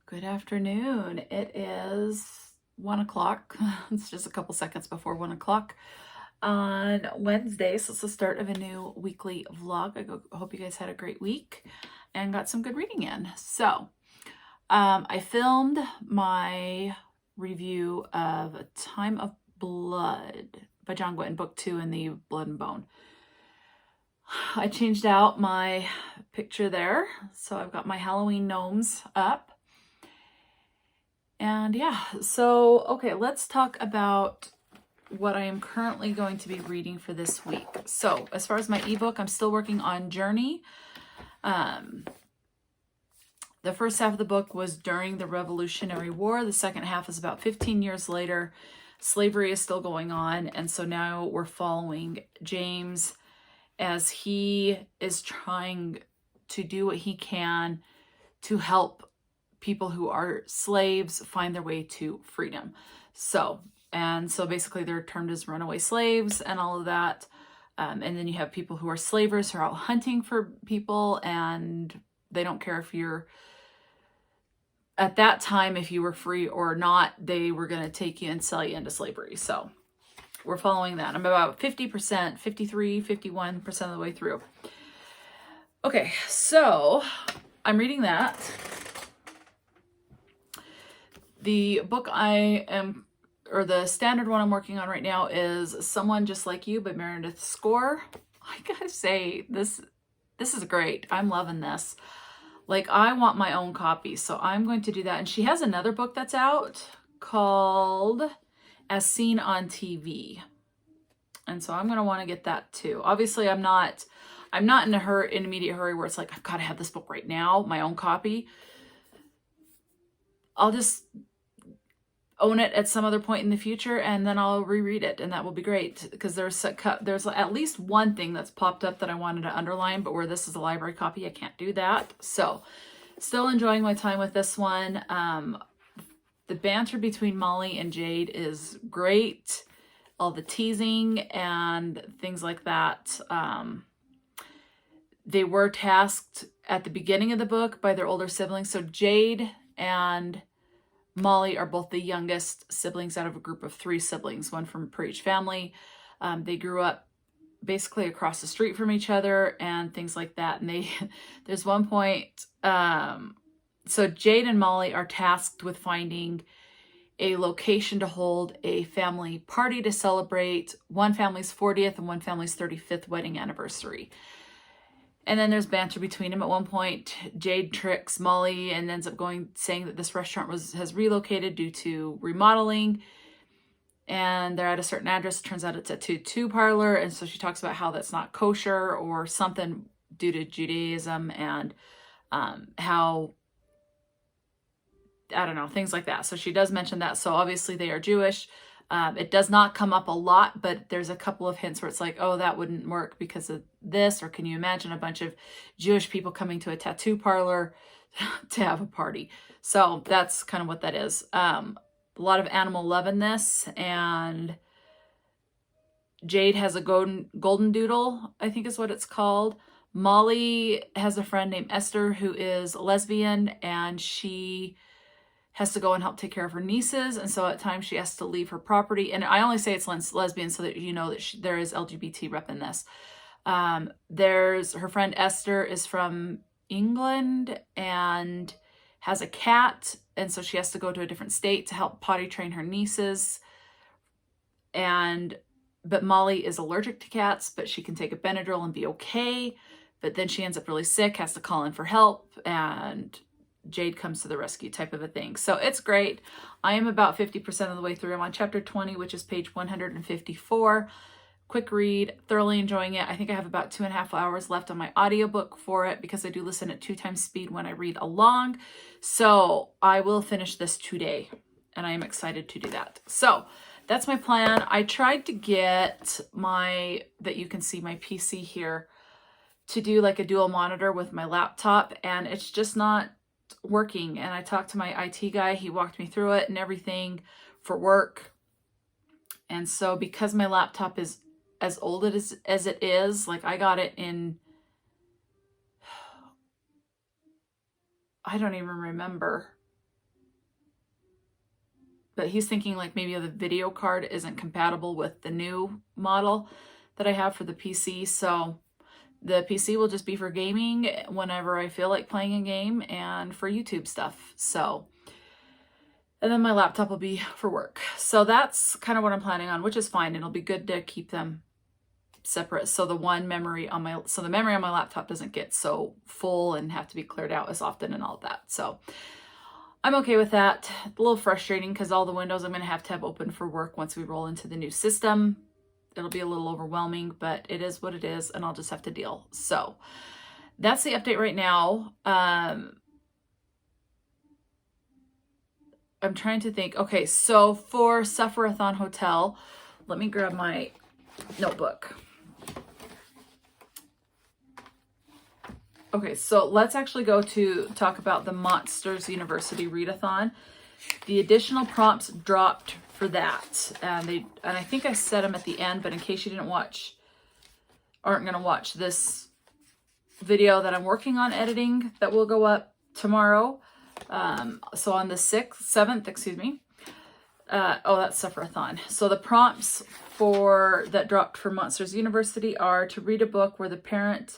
Good afternoon. It is 1 o'clock. It's just a couple seconds before 1 o'clock on Wednesday. So it's the start of a new weekly vlog. I hope you guys had a great week and got some good reading in. So I filmed my review of A Time of Blood by John Gwynne, book 2 in the Blood and Bone. I changed out my picture there. So I've got my Halloween gnomes up. And yeah, so, okay, let's talk about what I am currently going to be reading for this week. So as far as my ebook, I'm still working on Journey. The first half of the book was during the Revolutionary War. The second half is about 15 years later. Slavery is still going on. And so now we're following James as he is trying to do what he can to help people who are slaves find their way to freedom. So basically they're termed as runaway slaves and all of that. And then you have people who are slavers who are out hunting for people, and they don't care if you're, at that time, if you were free or not, they were going to take you and sell you into slavery. So we're following that. I'm about 50%, 53, 51% of the way through. Okay, so I'm reading that. The book the standard one I'm working on right now is Someone Just Like You by Meredith Score. I gotta say, this is great. I'm loving this. Like, I want my own copy, so I'm going to do that. And she has another book that's out called As Seen on TV. And so I'm going to want to get that too. Obviously, I'm not in an immediate hurry where it's like, I've got to have this book right now, my own copy. I'll just own it at some other point in the future, and then I'll reread it, and that will be great, because there's at least one thing that's popped up that I wanted to underline, but where this is a library copy, I can't do that. So still enjoying my time with this one. The banter between Molly and Jade is great. All the teasing and things like that. They were tasked at the beginning of the book by their older siblings. So Jade and Molly are both the youngest siblings out of a group of 3 siblings, one from per each family. They grew up basically across the street from each other and things like that. And there's one point, so Jade and Molly are tasked with finding a location to hold a family party to celebrate one family's 40th and one family's 35th wedding anniversary. And then there's banter between them. At one point, Jade tricks Molly and ends up saying that this restaurant has relocated due to remodeling. And they're at a certain address. It turns out it's a tattoo parlor. And so she talks about how that's not kosher or something due to Judaism, and how, I don't know, things like that. So she does mention that. So obviously they are Jewish. It does not come up a lot, but there's a couple of hints where it's like, oh, that wouldn't work because of this. Or can you imagine a bunch of Jewish people coming to a tattoo parlor to have a party? So that's kind of what that is. A lot of animal love in this. And Jade has a golden doodle, I think is what it's called. Molly has a friend named Esther who is lesbian, and she has to go and help take care of her nieces, and so at times she has to leave her property. And I only say it's lesbian so that you know that there is LGBT rep in this. There's her friend Esther is from England and has a cat, and so she has to go to a different state to help potty train her nieces. But Molly is allergic to cats, but she can take a Benadryl and be okay. But then she ends up really sick, has to call in for help, and Jade comes to the rescue type of a thing. So it's great. I am about 50% of the way through. I'm on chapter 20, which is page 154. Quick read, thoroughly enjoying it. I think I have about 2.5 hours left on my audiobook for it, because I do listen at 2 times speed when I read along. So I will finish this today, and I am excited to do that. So that's my plan. I tried to get that you can see my PC here, to do like a dual monitor with my laptop, and it's just not working. And I talked to my IT guy. He walked me through it and everything for work. And so because my laptop is as old as it is, like I got it in, I don't even remember. but he's thinking like maybe the video card isn't compatible with the new model that I have for the PC. So the PC will just be for gaming whenever I feel like playing a game and for YouTube stuff. So, and then my laptop will be for work. So that's kind of what I'm planning on, which is fine. It'll be good to keep them separate. So the memory on my laptop doesn't get so full and have to be cleared out as often and all of that. So I'm okay with that. A little frustrating because all the windows I'm going to have open for work once we roll into the new system. It'll be a little overwhelming, but it is what it is, and I'll just have to deal. So that's the update right now. I'm trying to think. Okay, so for Suffer-a-thon Hotel, let me grab my notebook. Okay, so let's actually go to talk about the Monsters University Readathon. The additional prompts dropped for that, and I think I said them at the end, but in case you aren't going to watch this video that I'm working on editing, that will go up tomorrow. So on the 7th, excuse me. That's Suffer-a-thon. So the prompts that dropped for Monsters University are to read a book where the parent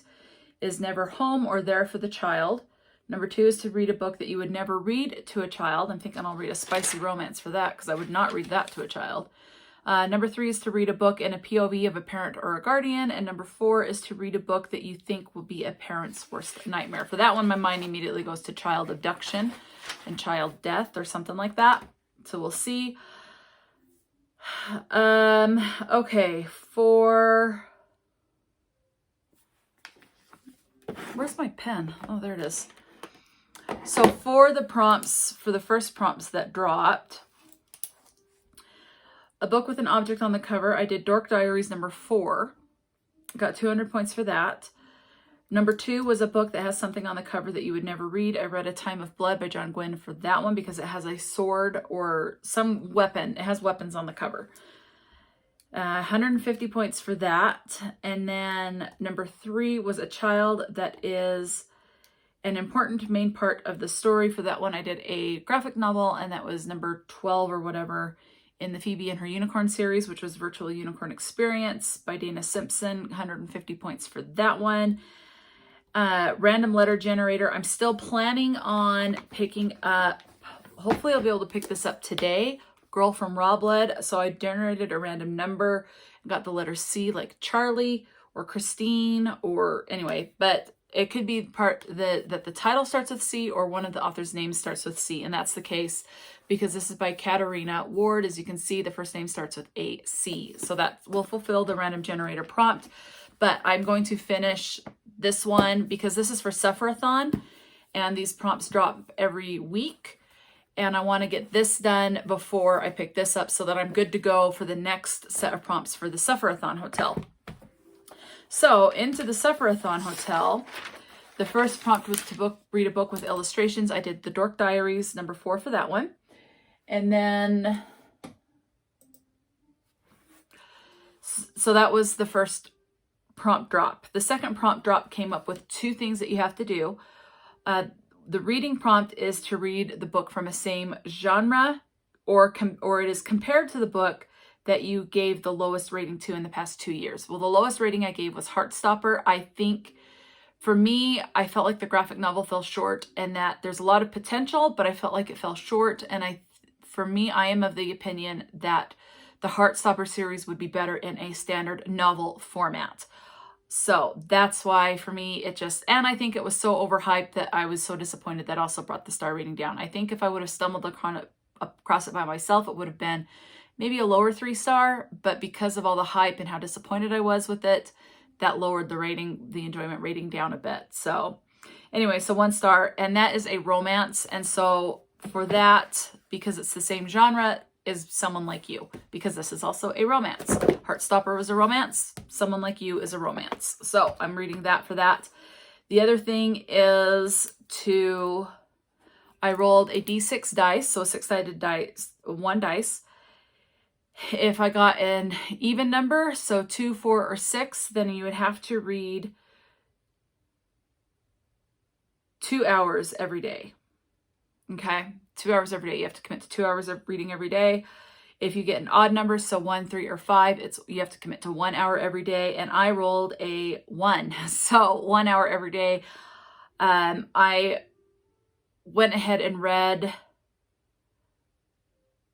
is never home or there for the child. Number 2 is to read a book that you would never read to a child. I'm thinking I'll read a spicy romance for that because I would not read that to a child. Number 3 is to read a book in a POV of a parent or a guardian. And number 4 is to read a book that you think will be a parent's worst nightmare. For that one, my mind immediately goes to child abduction and child death or something like that. So we'll see. Okay, where's my pen? Oh, there it is. So for the prompts, for the first prompts that dropped, a book with an object on the cover, I did Dork Diaries number 4. Got 200 points for that. Number 2 was a book that has something on the cover that you would never read. I read A Time of Blood by John Gwynne for that one because it has a sword or some weapon. It has weapons on the cover. 150 points for that. And then number 3 was a child that is an important main part of the story. For that one, I did a graphic novel, and that was number 12 or whatever in the Phoebe and Her Unicorn series, which was Virtual Unicorn Experience by Dana Simpson. 150 points for that one. Random letter generator. I'm still planning on picking up, hopefully I'll be able to pick this up today. Girl from Raw Blood. So I generated a random number, got the letter C like Charlie or Christine or anyway, but it could be that the title starts with C or one of the author's names starts with C. And that's the case because this is by Katarina Ward. As you can see, the first name starts with a C. So that will fulfill the random generator prompt. But I'm going to finish this one because this is for Suffer-a-thon and these prompts drop every week. And I want to get this done before I pick this up so that I'm good to go for the next set of prompts for the Suffer-a-thon Hotel. So into the Suffer-a-thon Hotel, the first prompt was to read a book with illustrations. I did the Dork Diaries number 4 for that one. And then, so that was the first prompt drop. The second prompt drop came up with 2 things that you have to do. The reading prompt is to read the book from a same genre or it is compared to the book that you gave the lowest rating to in the past 2 years. Well, the lowest rating I gave was Heartstopper. I think for me, I felt like the graphic novel fell short and that there's a lot of potential, but I felt like it fell short. And for me, I am of the opinion that the Heartstopper series would be better in a standard novel format. So that's why for me, and I think it was so overhyped that I was so disappointed that also brought the star rating down. I think if I would have stumbled across it by myself, it would have been maybe a lower 3-star, but because of all the hype and how disappointed I was with it, that lowered the enjoyment rating down a bit. So anyway, so 1 star, and that is a romance. And so for that, because it's the same genre, is Someone Like You, because this is also a romance. Heartstopper was a romance. Someone Like You is a romance. So I'm reading that for that. The other thing is I rolled a D6 dice, so a 6-sided dice, 1 dice. If I got an even number, so 2, 4, or 6, then you would have to read 2 hours every day. Okay, 2 hours every day. You have to commit to 2 hours of reading every day. If you get an odd number, so 1, 3, or 5, you have to commit to 1 hour every day. And I rolled a 1, so 1 hour every day. I went ahead and read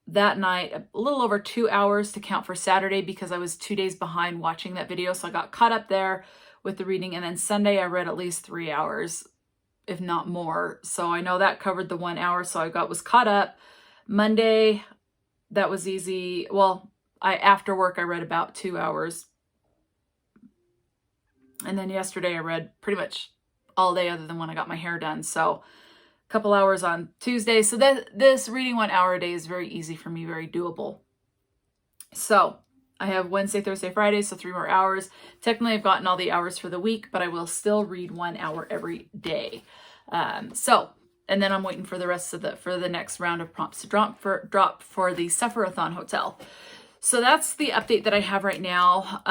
that night a little over 2 hours to count for Saturday because I was 2 days behind watching that video. So I got caught up there with the reading. And then Sunday I read at least 3 hours, if not more. So I know that covered the 1 hour. So I was caught up. Monday, that was easy. Well, after work, I read about 2 hours. And then yesterday I read pretty much all day other than when I got my hair done. So a couple hours on Tuesday. So this reading 1 hour a day is very easy for me, very doable. So I have Wednesday, Thursday, Friday, so 3 more hours. Technically, I've gotten all the hours for the week, but I will still read 1 hour every day. And then I'm waiting for the rest of the next round of prompts to drop for the Suffer-a-thon Hotel. So that's the update that I have right now.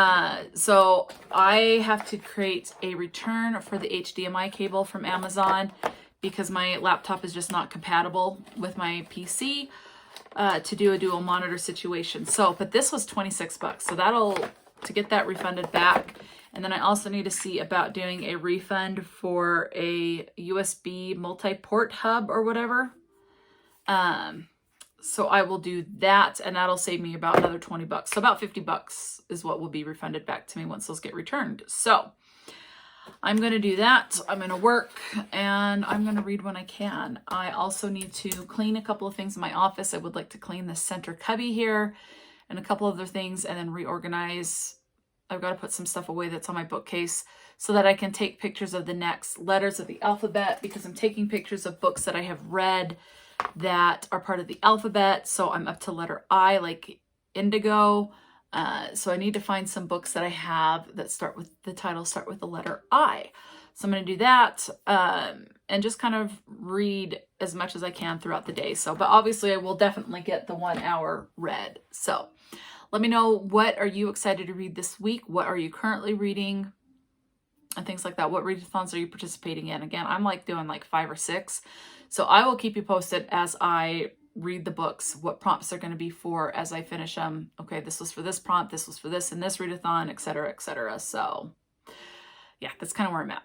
So I have to create a return for the HDMI cable from Amazon because my laptop is just not compatible with my PC to do a dual monitor situation. But this was $26. So to get that refunded back. And then I also need to see about doing a refund for a USB multi-port hub or whatever. So I will do that, and that'll save me about another $20. So about $50 is what will be refunded back to me once those get returned. So I'm going to do that. I'm going to work, and I'm going to read when I can. I also need to clean a couple of things in my office. I would like to clean the center cubby here and a couple other things, and then reorganize. I've got to put some stuff away that's on my bookcase so that I can take pictures of the next letters of the alphabet, because I'm taking pictures of books that I have read that are part of the alphabet. So I'm up to letter I, like indigo. So I need to find some books that I have that start with the letter I. So I'm going to do that and just kind of read as much as I can throughout the day. But obviously I will definitely get the 1 hour read. So let me know, what are you excited to read this week? What are you currently reading? And things like that. What readathons are you participating in? Again, I'm doing 5 or 6. So I will keep you posted as I read the books, what prompts are going to be for as I finish them. Okay, this was for this prompt, this was for this, and this readathon, etc., etc. So yeah, that's kind of where I'm at.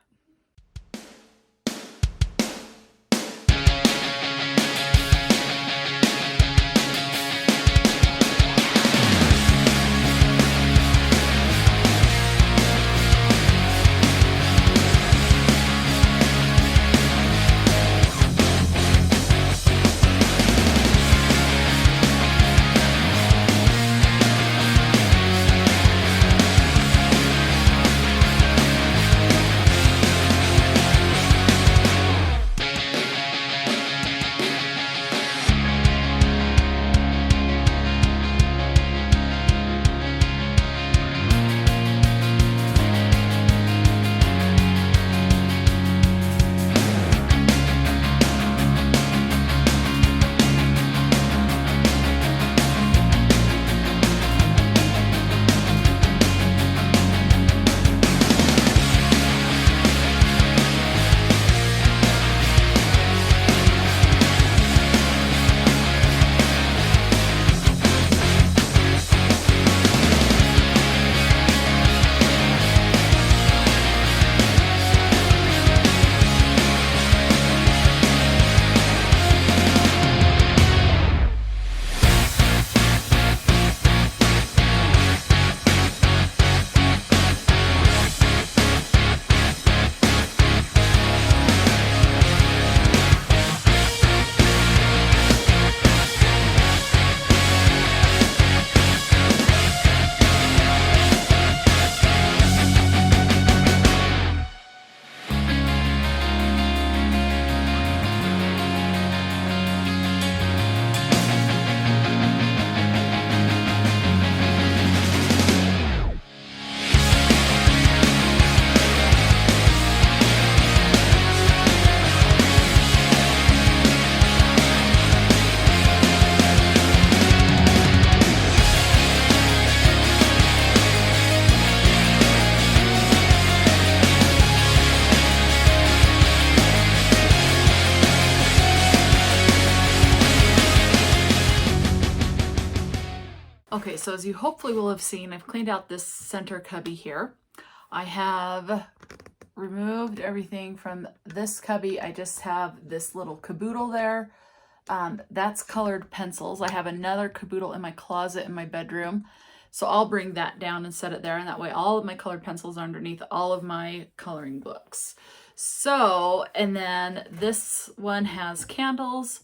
Okay, so as you hopefully will have seen, I've cleaned out this center cubby here. I have removed everything from this cubby. I just have this little caboodle there. That's colored pencils. I have another caboodle in my closet in my bedroom. So I'll bring that down and set it there. And that way all of my colored pencils are underneath all of my coloring books. So, and then this one has candles.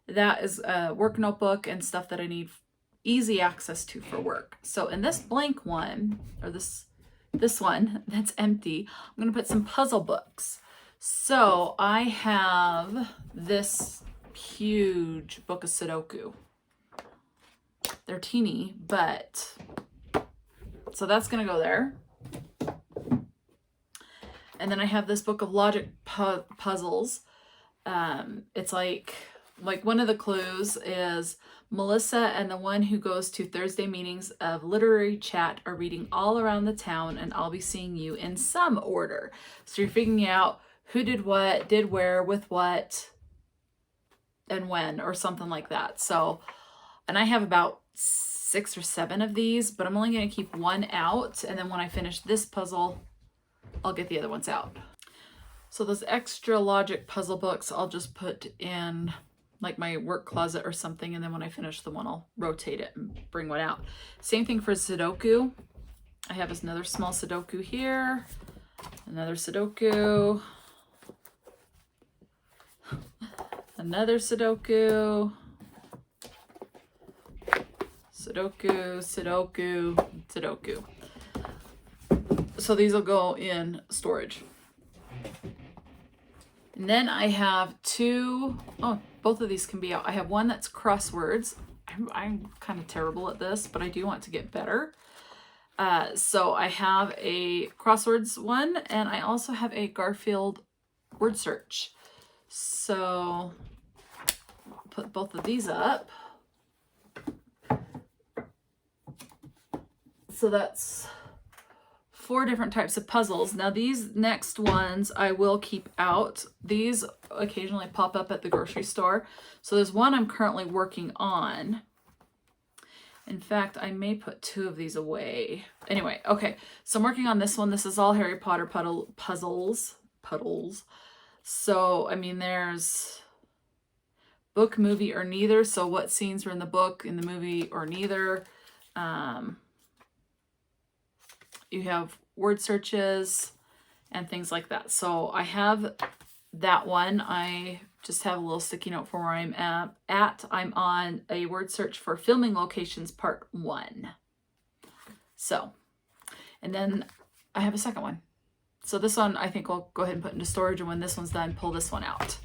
That is a work notebook and stuff that I need easy access to for work. So in this blank one, or this one that's empty, I'm going to put some puzzle books. So I have this huge book of Sudoku. They're teeny, but so that's going to go there. And then I have this book of logic puzzles. It's like one of the clues is Melissa and the one who goes to Thursday meetings of literary chat are reading all around the town, and I'll be seeing you in some order. So you're figuring out who did what, did where, with what, and when, or something like that. So, and I have about 6 or 7 of these, but I'm only going to keep one out. And then when I finish this puzzle, I'll get the other ones out. So those extra logic puzzle books, I'll just put in like my work closet or something. And then when I finish the one, I'll rotate it and bring one out. Same thing for Sudoku. I have another small Sudoku here, another Sudoku, another Sudoku, Sudoku, Sudoku, Sudoku. So these will go in storage. And then I have two, oh, both of these can be out. I have one that's crosswords. I'm kind of terrible at this, but I do want to get better. So I have a crosswords one, and I also have a Garfield word search. So I'll put both of these up. So that's 4 different types of puzzles. Now these next ones I will keep out. These occasionally pop up at the grocery store. So there's one I'm currently working on. In fact, I may put 2 of these away. Anyway, okay. So I'm working on this one. This is all Harry Potter puzzles. So, I mean, there's book, movie, or neither. So what scenes were in the book, in the movie, or neither. You have word searches and things like that. So I have that one. I just have a little sticky note for where I'm at. I'm on a word search for filming locations part 1. So, and then I have a second one. So this one I think I'll go ahead and put into storage, and when this one's done, pull this one out.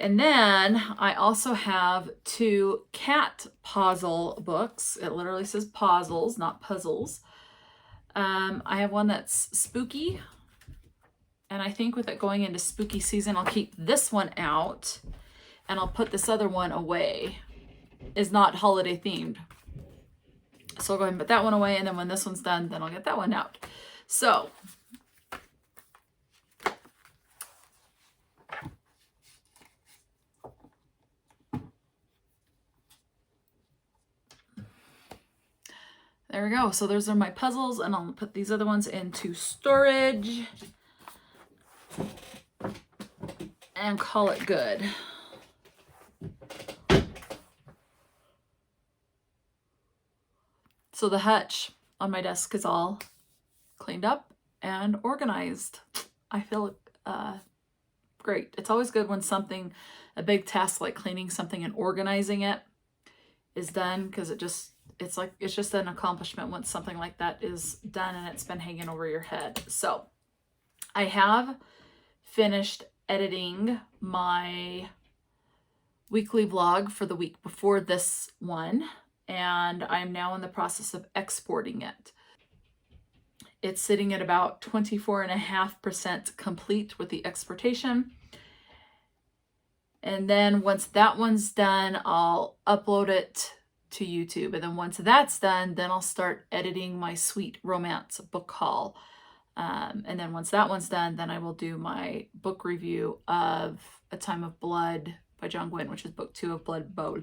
And then I also have 2 cat puzzle books. It literally says puzzles, not puzzles. I have one that's spooky, and I think with it going into spooky season, I'll keep this one out, and I'll put this other one away. It's not holiday themed. So I'll go ahead and put that one away, and then when this one's done, then I'll get that one out. So there we go. So those are my puzzles, and I'll put these other ones into storage and call it good. So the hutch on my desk is all cleaned up and organized. I feel great. It's always good when something, a big task like cleaning something and organizing it is done, because it's just an accomplishment once something like that is done and it's been hanging over your head. So I have finished editing my weekly vlog for the week before this one, and I'm now in the process of exporting it. It's sitting at about 24.5% complete with the exportation. And then once that one's done, I'll upload it to YouTube. And then once that's done, then I'll start editing my sweet romance book haul. And then once that one's done, then I will do my book review of A Time of Blood by John Gwynne, which is book 2 of Blood Bowl.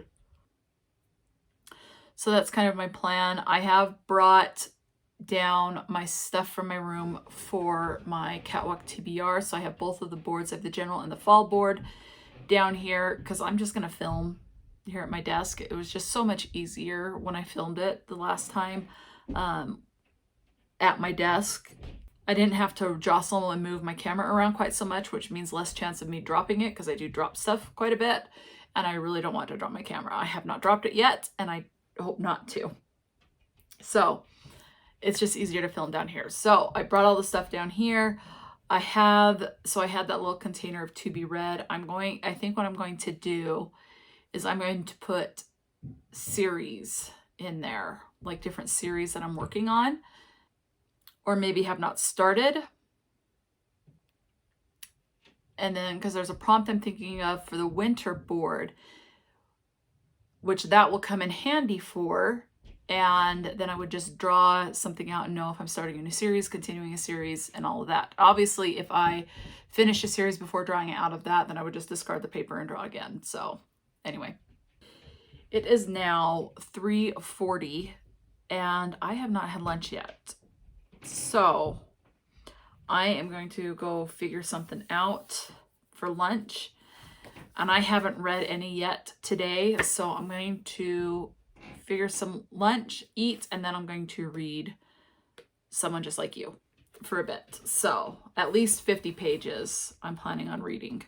So that's kind of my plan. I have brought down my stuff from my room for my catwalk TBR. So I have both of the boards. I have the general and the fall board down here because I'm just going to film here at my desk. It was just so much easier when I filmed it the last time at my desk. I didn't have to jostle and move my camera around quite so much, which means less chance of me dropping it because I do drop stuff quite a bit. And I really don't want to drop my camera. I have not dropped it yet, and I hope not to. So it's just easier to film down here. So I brought all the stuff down here. I had that little container of to be read. I think what I'm going to do is I'm going to put series in there, like different series that I'm working on, or maybe have not started. And then, because there's a prompt I'm thinking of for the winter board, which that will come in handy for. And then I would just draw something out and know if I'm starting a new series, continuing a series, and all of that. Obviously, if I finish a series before drawing it out of that, then I would just discard the paper and draw again. So anyway, it is now 3:40 and I have not had lunch yet. So I am going to go figure something out for lunch. And I haven't read any yet today. So I'm going to figure some lunch, eat, and then I'm going to read Someone Just Like You for a bit. So at least 50 pages I'm planning on reading.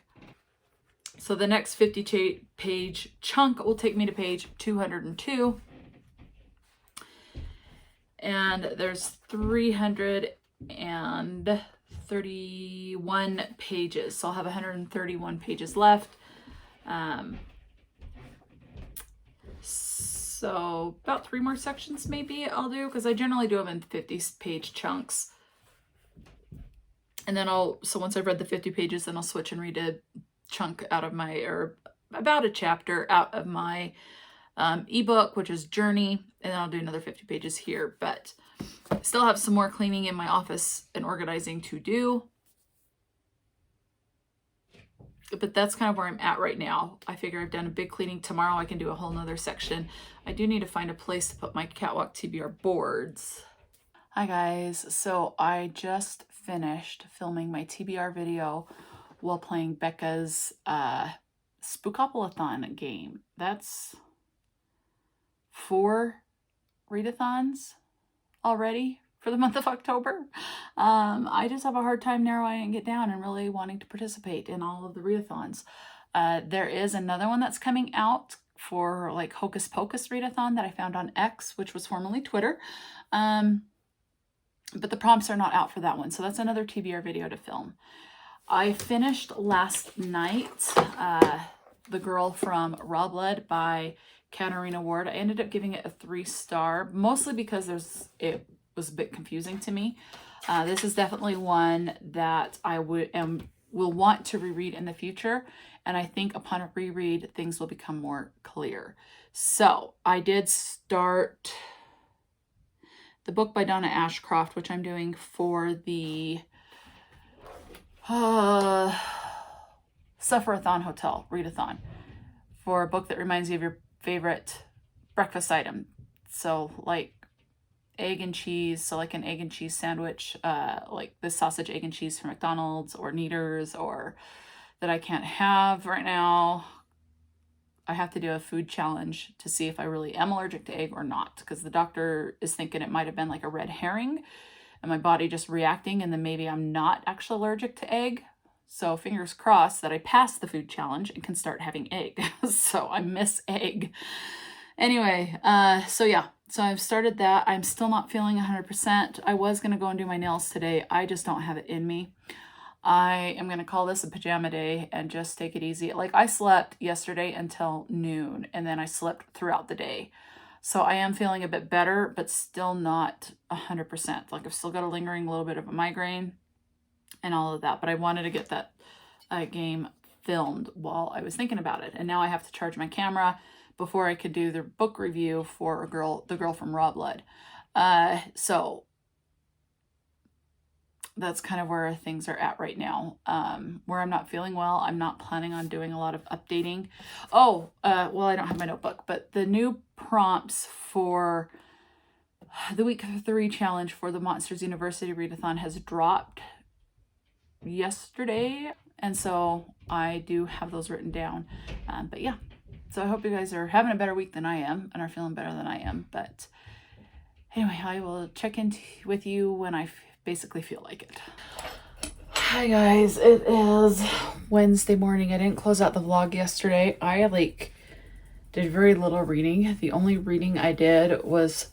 So the next 50-page chunk will take me to page 202. And there's 331 pages. So I'll have 131 pages left. So about 3 more sections maybe I'll do, because I generally do them in 50-page chunks. And then so once I've read the 50 pages, then I'll switch and read a chunk out of or about a chapter out of my ebook, which is Journey, and then I'll do another 50 pages here. But I still have some more cleaning in my office and organizing to do. But that's kind of where I'm at right now. I figure I've done a big cleaning. Tomorrow I can do a whole nother section. I do need to find a place to put my catwalk TBR boards. Hi guys, so I just finished filming my TBR video while playing Becca's Spookopoly-a-thon game. That's 4 readathons already for the month of October. I just have a hard time narrowing it down and really wanting to participate in all of the readathons. There is another one that's coming out for like Hocus Pocus readathon that I found on X, which was formerly Twitter. But the prompts are not out for that one. So that's another TBR video to film. I finished last night The Girl from Raw Blood by Katarina Ward. I ended up giving it a 3-star, mostly because it was a bit confusing to me. This is definitely one that I will want to reread in the future. And I think upon a reread, things will become more clear. So I did start the book by Donna Ashcroft, which I'm doing for the Suffer-a-thon Hotel readathon, for a book that reminds you of your favorite breakfast item. So like egg and cheese, so like an egg and cheese sandwich, like the sausage, egg and cheese from McDonald's or Kneaders, or that I can't have right now. I have to do a food challenge to see if I really am allergic to egg or not, because the doctor is thinking it might have been like a red herring and my body just reacting, and then maybe I'm not actually allergic to egg. So fingers crossed that I pass the food challenge and can start having egg. So I miss egg. Anyway, so yeah, so I've started that. I'm still not feeling 100%. I was going to go and do my nails today. I just don't have it in me. I am going to call this a pajama day and just take it easy. Like I slept yesterday until noon, and then I slept throughout the day. So I am feeling a bit better, but still not 100%. Like I've still got a lingering little bit of a migraine and all of that. But I wanted to get that game filmed while I was thinking about it. And now I have to charge my camera before I could do the book review for The Girl from Raw Blood. So that's kind of where things are at right now. Where I'm not feeling well, I'm not planning on doing a lot of updating. Oh, well, I don't have my notebook, but the new prompts for the week 3 challenge for the Monsters University Readathon has dropped yesterday. And so I do have those written down. But yeah, so I hope you guys are having a better week than I am and are feeling better than I am. But anyway, I will check in with you when I basically feel like it. Hi guys, it is Wednesday morning. I didn't close out the vlog yesterday. I did very little reading. The only reading I did was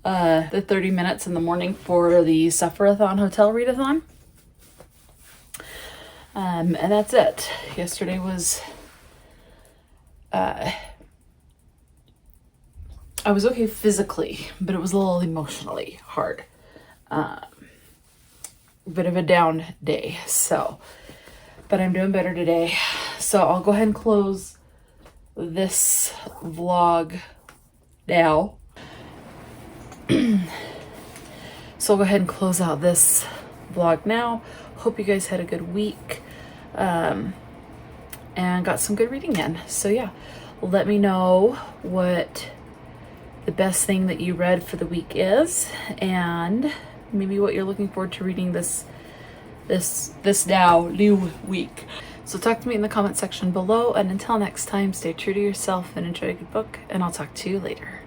the 30 minutes in the morning for the Suffer-a-thon Hotel Readathon. And that's it. Yesterday was I was okay physically, but it was a little emotionally hard. Bit of a down day, so, but I'm doing better today. So I'll go ahead and close this vlog now. So I'll go ahead and close out this vlog now. Hope you guys had a good week and got some good reading in. So yeah, let me know what the best thing that you read for the week is, and maybe what you're looking forward to reading this now new week. So talk to me in the comment section below, and until next time, stay true to yourself and enjoy a good book, and I'll talk to you later.